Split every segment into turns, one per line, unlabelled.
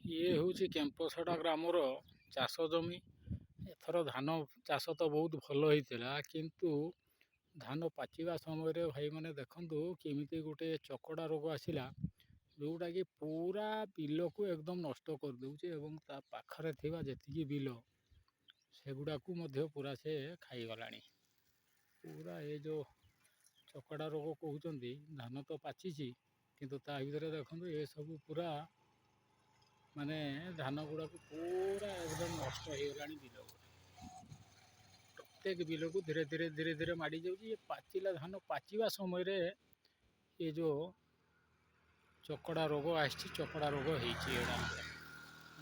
ଇଏ ହେଉଛି କେମ୍ପସଡ଼ା ଗ୍ରାମର ଚାଷ ଜମି। ଏଥର ଧାନ ଚାଷ ତ ବହୁତ ଭଲ ହେଇଥିଲା, କିନ୍ତୁ ଧାନ ପାଚିବା ସମୟରେ ଭାଇମାନେ ଦେଖନ୍ତୁ କେମିତି ଗୋଟେ ଚକଡ଼ା ରୋଗ ଆସିଲା, ଯେଉଁଟାକି ପୁରା ବିଲକୁ ଏକଦମ ନଷ୍ଟ କରିଦେଉଛି ଏବଂ ତା ପାଖରେ ଥିବା ଯେତିକି ବିଲ ସେଗୁଡ଼ାକୁ ମଧ୍ୟ ପୁରା ସେ ଖାଇଗଲାଣି। ପୁରା ଏ ଯେଉଁ ଚକଡ଼ା ରୋଗ କହୁଛନ୍ତି, ଧାନ ତ ପାଚିଛି କିନ୍ତୁ ତା ଭିତରେ ଦେଖନ୍ତୁ ଏସବୁ ପୁରା ମାନେ ଧାନ ଗୁଡ଼ାକୁ ପୁରା ଏକଦମ ନଷ୍ଟ ହେଇଗଲାଣି। ବିଲ ପ୍ରତ୍ୟେକ ବିଲକୁ ଧୀରେ ଧୀରେ ମାଡ଼ି ଯାଉଛି। ଏ ପାଚିଲା ଧାନ ପାଚିବା ସମୟରେ ଏ ଯେଉଁ ଚକଡ଼ା ରୋଗ ଆସିଛି, ଚକଡ଼ା ରୋଗ ହେଇଛି। ଏଇଟା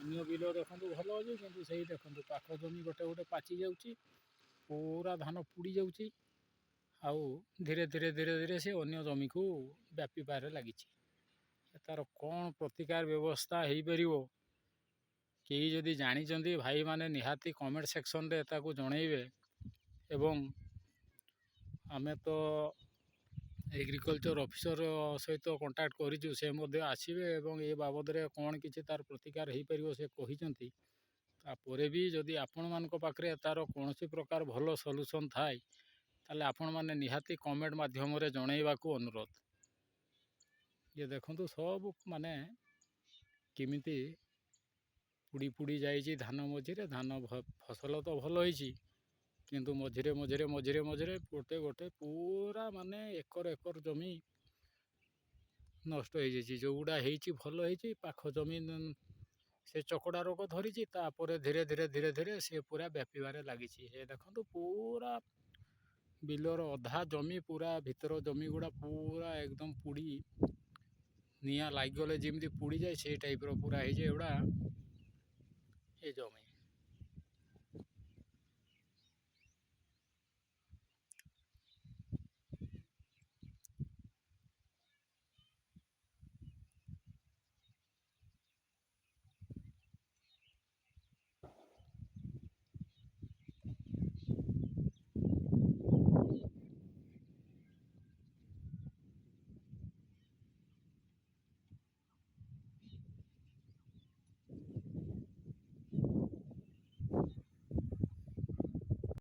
ଅନ୍ୟ ବିଲ ଦେଖନ୍ତୁ ଭଲ ଅଛି, କିନ୍ତୁ ସେଇ ଦେଖନ୍ତୁ ପାଖ ଜମି ଗୋଟେ ଗୋଟେ ପାଚି ଯାଉଛି, ପୁରା ଧାନ ପୋଡ଼ି ଯାଉଛି, ଆଉ ଧୀରେ ଧୀରେ ସେ ଅନ୍ୟ ଜମିକୁ ବ୍ୟାପିବାରେ ଲାଗିଛି। ତାର କ'ଣ ପ୍ରତିକାର ବ୍ୟବସ୍ଥା ହେଇପାରିବ, କେହି ଯଦି ଜାଣିଛନ୍ତି ଭାଇମାନେ ନିହାତି କମେଣ୍ଟ ସେକ୍ସନରେ ତାକୁ ଜଣେଇବେ। ଏବଂ ଆମେ ତ ଏଗ୍ରିକଲଚର ଅଫିସର ସହିତ କଣ୍ଟାକ୍ଟ କରିଛୁ, ସେ ମଧ୍ୟ ଆସିବେ ଏବଂ ଏ ବାବଦରେ କ'ଣ କିଛି ତାର ପ୍ରତିକାର ହେଇପାରିବ ସେ କହିଛନ୍ତି। ତାପରେ ବି ଯଦି ଆପଣମାନଙ୍କ ପାଖରେ ତାର କୌଣସି ପ୍ରକାର ଭଲ ସଲ୍ୟୁସନ୍ ଥାଏ, ତାହେଲେ ଆପଣମାନେ ନିହାତି କମେଣ୍ଟ ମାଧ୍ୟମରେ ଜଣେଇବାକୁ ଅନୁରୋଧ। ଇଏ ଦେଖନ୍ତୁ ସବୁ ମାନେ କେମିତି ପୋଡ଼ି ଯାଇଛି ଧାନ ମଝିରେ। ଧାନ ଫସଲ ତ ଭଲ ହେଇଛି, କିନ୍ତୁ ମଝିରେ ଗୋଟେ ଗୋଟେ ପୁରା ମାନେ ଏକର ଜମି ନଷ୍ଟ ହେଇଯାଇଛି। ଯେଉଁଗୁଡ଼ା ହେଇଛି ଭଲ ହେଇଛି, ପାଖ ଜମି ସେ ଚକଡ଼ା ରୋଗ ଧରିଛି, ତାପରେ ଧୀରେ ଧୀରେ ସେ ପୁରା ବ୍ୟାପିବାରେ ଲାଗିଛି। ଏ ଦେଖନ୍ତୁ ପୁରା ବିଲର ଅଧା ଜମି, ପୁରା ଭିତର ଜମି ଗୁଡ଼ା ପୁରା ଏକଦମ ପୋଡ଼ି, ନିଆଁ ଲାଗିଗଲେ ଯେମିତି ପୋଡ଼ିଯାଏ ସେଇ ଟାଇପ୍ର ପୁରା ହେଇଯାଏ ଏଗୁଡ଼ା ଏ ଜମି।